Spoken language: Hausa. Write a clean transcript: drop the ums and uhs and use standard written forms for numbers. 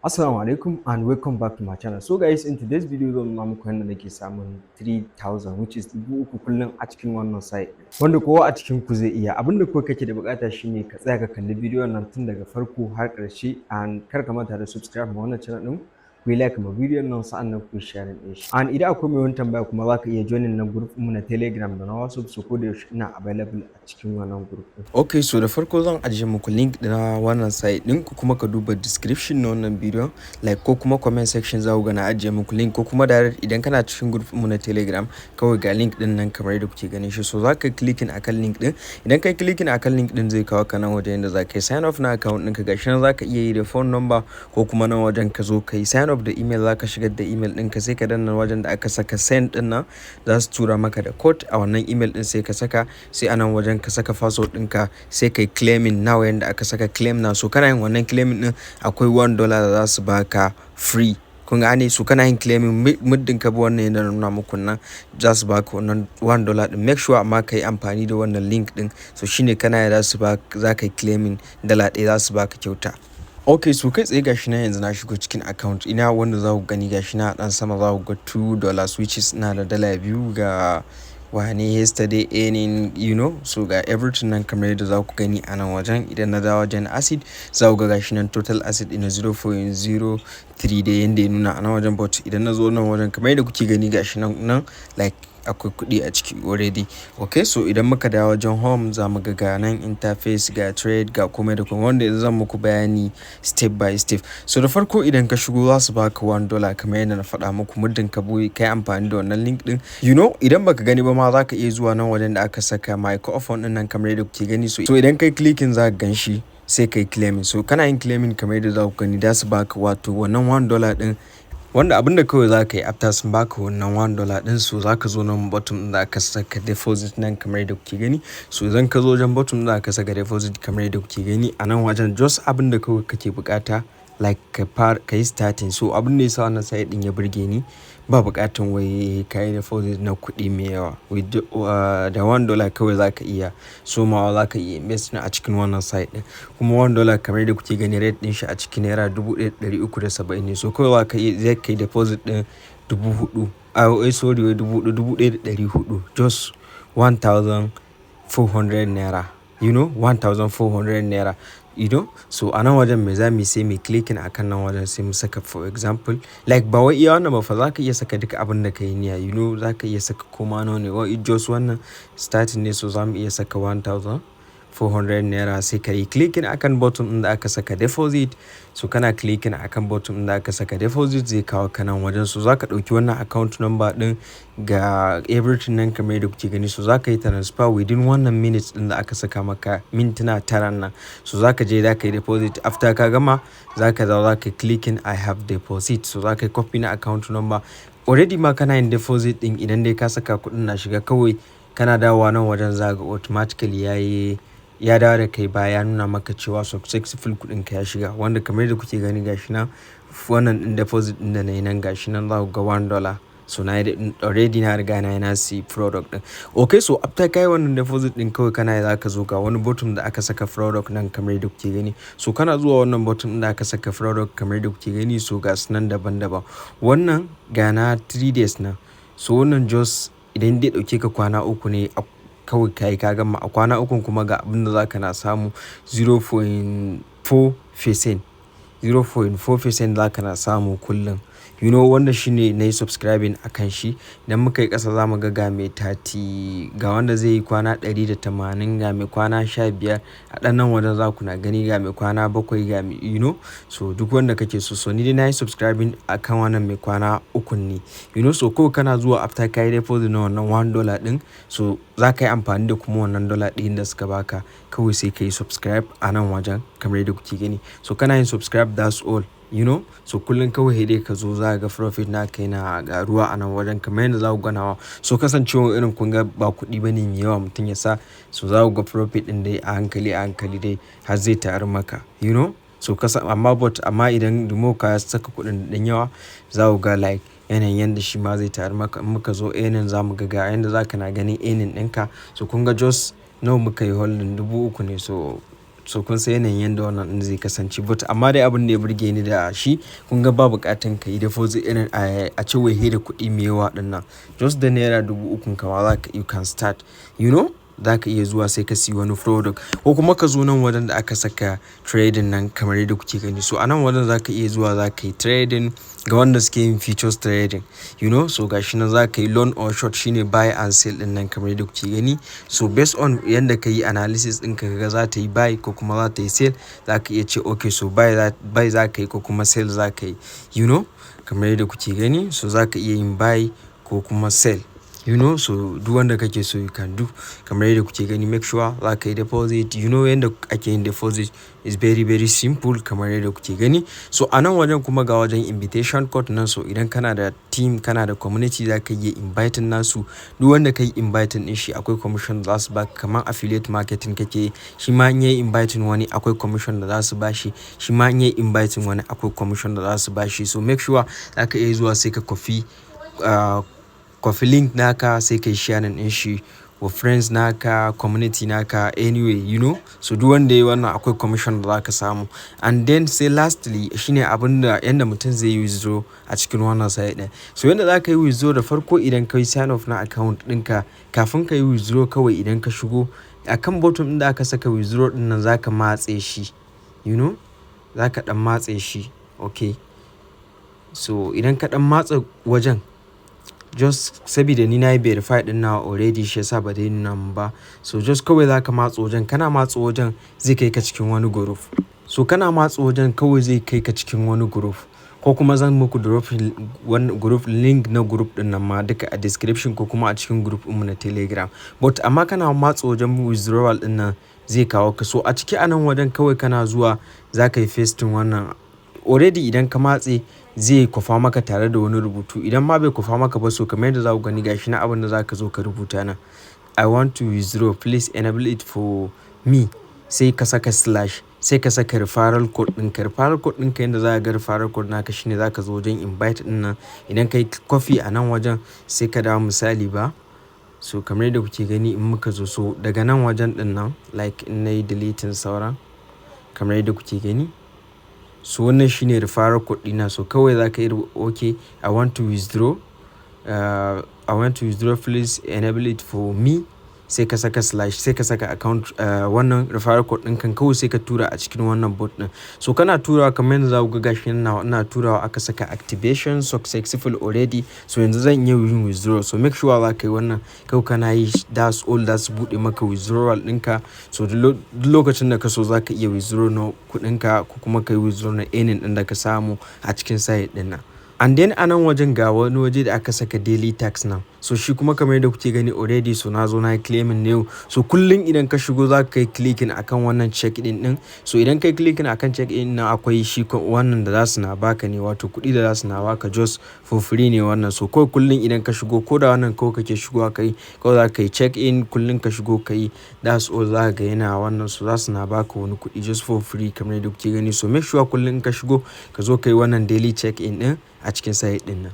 Assalamu alaikum and welcome back to my channel. So guys, in today's video zan nuna muku yadda nake samun 3000 which is 3000 kullum a cikin wannan site din. Wanda kowa a cikin ku zai iya. Abinda kawai kake da bukata shine ka tsaya ka kalli bidiyon nan tun daga farko har ƙarshe and kar ka manta da subscribe ma wannan channel din. Ku like ma bidiyon nan sa'annan ku share din shi. And idan akwai mai wani tambaya kuma za ka iya joinin na group mu na Telegram da na WhatsApp so ko da yaushe ina available a cikin wannan group din. Okay, so da farko zan ajiye muku link na wannan site din ku kuma ka duba description na wannan bidiyon like ko kuma comment section za ku ga na ajiye muku link ko kuma direct idan kana cikin group mu na Telegram kawai ga link din nan kamar yadda kuke ganin shi, so za ka clicking akan link din. Idan kai clicking akan link din zai kawo ka nan wajen yadda za ka yi sign up na account ɗinka, gashi nan za ka iya yi da phone number ko kuma nan wajen ka zo ka yi sign up da email, za ka shigar da email ɗinka sai ka danna wajen da aka saka send din nan za su tura maka da code a wannan email din sai ka saka, sai a nan wajen ka saka password ɗinka sai kai claiming now yanda aka saka claim na, so kana yin wannan claiming din akwai $1 da za su baka free. Kun gane, su kana yin claiming muddin ka bi wannan yadda na nuna muku nan za su baka wannan $1 din. Make sure amma ka yi amfani da wannan link din, so shine kana za su baka, za ka yi claiming $1 za su baka kyauta. Okay, so kai tsaye gashi nan yanzu na shigo cikin account ina wanda za ku gani gashi na dan sama za ku ga $2 which is na da $2 ga wane yesterday earning, so ga everything nan kamar yadda za ku gani a nan wajen. Idan na dawo wajen acid za ku ga gashi nan total acid ina 0.03 da yanda ya nuna a nan wajen, but idan na zo nan wajen kamar yadda kuke gani gashi nan like akwai kuɗi a ciki already. Okay, so idan muka dawo wajen home za mu ga nan interface, ga trade, ga komai da komai wanda yanzu zan muku bayani step by step. So da farko idan ka shigo za su baka $1 kamar yadda na faɗa muku muddin ka kai amfani da wannan link din. Idan baka gani ba ma za ka iya zuwa nan wajen da aka saka microphone din nan kamar yadda kuke gani, so idan kai clicking za ka gan shi sai kai claiming. So kana yin claiming kamar yadda za ku gani za su baka wato wannan $1 din, wanda abinda kawai za ka yi after sun baka wannan $1 din, so za ka zo nan bottom da aka saka deposit nan kamar yadda kuke gani. So idan ka zo wajen bottom da aka saka deposit kamar yadda kuke gani a nan wajen just abinda kawai kake bukata like ka yi starting. So abin da yasa wannan site din ya burge ni ba bukatan wai ka yi deposit na kuɗi mai yawa, da $1 kawai za ka iya somawa, za ka iya invest a cikin wannan site din. Kuma $1 kamar yadda kuke gani rate din shi a cikin naira 1370 ne, so kawai zai kai deposit din 4,000 sorry 1,400 just 1,400 naira, 1,400 naira. So a nan wajen me za mu sai mu clicking akan nan wajen sai mu saka for example like ba wai iya wannan ba fa, za ka iya saka duka abin da ka yi niyya, za ka iya saka koma nawa ne, wai just wannan starting ne, so za mu iya saka 1,400 naira sai ka yi clicking akan button din da aka saka deposit. So kana clicking akan button din da aka saka deposit zai kawo ka nan wajen, so za ka ɗauki wannan account number din ga everything nan kamar yadda kuke gani, so za ka yi transfer within wannan minutes din da aka saka maka mintuna 9 nan, so za ka je za ka yi deposit. After ka gama za ka zo za ka clicking I have deposit, so za ka yi copy na account number already ma kana yin deposit din. Idan dai ka saka kuɗin na shiga kawai kana dawowa nan wajen za ga automatically ya dawo da kai baya, ya nuna maka cewa successful kuɗin ka ya shiga, wanda kamar yadda kuke gani gashi nan wannan din deposit din da na yi nan gashi nan za ku ga $1. So na already na riga na si product din. Okay, so after kai wannan deposit din kawai kana za ka zo ga wani bottom da aka saka product nan kamar yadda kuke gani, so kana zuwa wannan bottom da aka saka product kamar yadda kuke gani, so ga su nan daban-daban. Wannan ga na 3 days nan, so wannan just idan dai dauke ka kwana 3 ne kawai kai ka gama a kwana 3 kuma ga abin da za ka na samu 0.4%. 0.4% za ka na samu kullum. Wanda shine na yi subscribing a kan shi. Idan muka yi ƙasa za mu ga mai 30, ga wanda zai yi kwana 180, ga mai kwana 15 a ɗan nan wajen za ku na gani, ga mai kwana 7, ga mai so duk wanda kake so ni dai na yi subscribing a kan wannan mai kwana 3 ne. So kawai kana zuwa after ka yi deposit na wannan $1 din, so za ka yi amfani da kuma wannan $1 ɗin da suka baka kawai sai ka yi subscribe a nan wajen kamar yadda kuke gani. So kana yin subscribe that's all. So kullum kawai dai ka zo za ga profit na kai na ga ruwa a nan wajen kamar yadda za ku ganawa. So kasancewa irin kun ga ba kuɗi bane mai yawa mutum ya sa, so za ku ga profit din dai a hankali dai har zai taru maka, so amma idan dimo ka saka kuɗin din yawa za ku ga like yanayin yanda shi ma zai taru maka. In muka zo earning za mu ga yanda za ka na ganin earning ɗinka. So kun ga just nawa muka yi holding 3,000 ne, so so kun san yanayin yanda wannan din zai kasance, but amma dai abin da ya burge ni da shi kun ga ba bukatan ka yi deposit irin a ce wai da kuɗi mai yawa din nan, just da naira 3,000 kama za ka you can start, you know, za ka iya zuwa sai ka siyi wani product, ko kuma ka zo nan wajen da aka saka trading nan kamar yadda kuke gani. So a nan wajen za ka iya zuwa za ka yi trading ga wanda suke yin futures trading, you know. So gashi nan za ka yi long or short, shine buy and sell din nan kamar yadda kuke gani. So based on yanda ka yi analysis ɗinka kaga za ta yi buy ko kuma za ta yi sell, za ka iya ce okay so buy za ka yi ko kuma sell za ka yi, you know, kamar yadda kuke gani. So za ka iya yin buy ko kuma sell, you know. So duk wanda kake so you can do, kamar yadda kuke gani. Make sure za ka yi deposit, you know yanda ake yin deposit is very simple kamar yadda kuke gani. So a nan wajen kuma ga wajen invitation code nan, so idan kana da team kana da community za ka iya inviting nasu, duk wanda ka yi inviting din shi akwai commission da za su baka, kamar affiliate marketing kake shi ma in yi inviting wani akwai commission da za su bashi, shi ma in yi inviting wani akwai commission da za su bashi. So make sure za ka iya zuwa sai ka coffee link naka sai ka yi sharing din shi wa friends naka, community naka, anyway, you know. So duk wanda yayi wannan akwai commission da zaka samu. And then say lastly shine abinda yanda mutum zai yi withdraw a cikin wannan site din. So yanda zaka yi withdraw da farko idan ka yi sign up na account ɗinka, kafin ka yi withdraw kawai idan ka shigo akan bottom ɗin da aka saka withdraw ɗin nan zaka matse shi, you know, zaka dan matse shi, okay. So idan ka dan matsa wajen, just sabida ni na yi verify din na already shi yasa ba dai nuna mun ba. So just kawai za ka matsa wajen, kana matsa wajen zai kai ka cikin wani group. So kana matsa wajen kawai zai kai ka cikin wani group, ko kuma zan muku drop wani group link na group din nan ma duka a description ko kuma a cikin group mu na Telegram. But amma kana matsa wajen withdrawal din nan zai kawo ka. So a ciki a nan wajen kawai kana zuwa za ka yi pasting wannan already. Idan ka matse zai kwafa maka tare da wani rubutu, idan ma bai kwafa maka ba so kamar yadda za ku gani gashi na abin da za ka zo ka rubuta nan, I want to withdraw, please enable it for me, sai ka saka slash, sai ka saka referral code ɗinka. Referral code ɗinka yadda za ka ga referral code naka shine za ka zo wajen invite ɗin nan, idan ka yi copy a nan wajen sai ka dawo misali ba. So kamar yadda kuke gani in muka zo, so daga nan wajen ɗin nan like in na yi deleting sauran kamar yadda kuke gani. So wannan shine referral code ɗina. So kawai za ka yi okay, I want to withdraw, please enable it for me, sai ka saka slash, sai ka saka account wannan referral code ɗin kan kawai sai ka tura a cikin wannan bot ɗin. So kana turawa kamar yadda za ku ga gashi nan ina turawa aka saka activation successful already. So yanzu zan iya yin withdraw. So make sure za ka yi wannan kawai kana yi, that's all, za su buɗe maka withdrawal ɗinka. So duk lokacin da ka so za ka iya withdraw na kuɗinka ko kuma ka yi withdraw na earning ɗin da ka samu a cikin site ɗin nan. And then a nan wajen ga wani waje da aka saka daily tax nan. So shi kuma kamar yadda kuke gani already, so na zo na yi claiming ne. So kullum idan ka shigo za ka yi clicking akan wannan check in ɗin. So idan ka yi clicking akan check in nan akwai shi wannan da za su na baka ne, wato kuɗi da za su na baka just for free ne wannan. So kawai kullum idan ka shigo, ko da wannan kawai kake shigowa kai, kawai za ka yi check in kullum ka shigo ka yi, that's all, za ka ga yana wannan. So za su na baka wani kuɗi just for free kamar yadda kuke gani. So make sure kullum ka shigo ka zo ka yi wannan daily check in ɗin a cikin site ɗin nan.